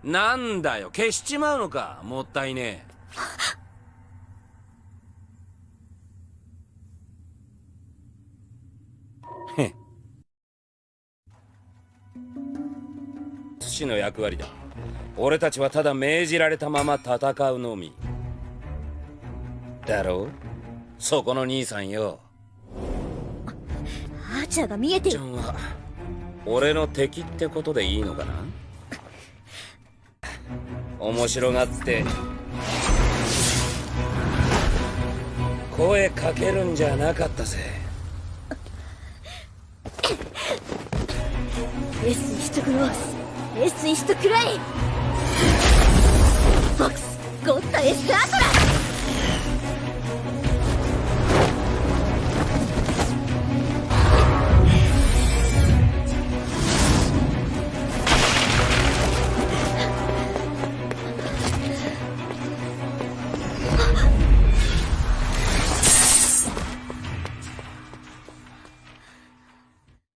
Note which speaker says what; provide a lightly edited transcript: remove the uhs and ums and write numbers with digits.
Speaker 1: なんだよ、消しちまうのか。もったいねえ。へっ。父の役割だ。俺たちはただ命じられたまま戦うのみ。だろう、そこの兄さんよ。
Speaker 2: アーチャーが見えてる。
Speaker 1: ちゃんは俺の敵ってことでいいのかな。面白がって声かけるんじゃなかったぜ。
Speaker 2: エスイストグロース、エスイストクライボックスゴッタエスタートラ。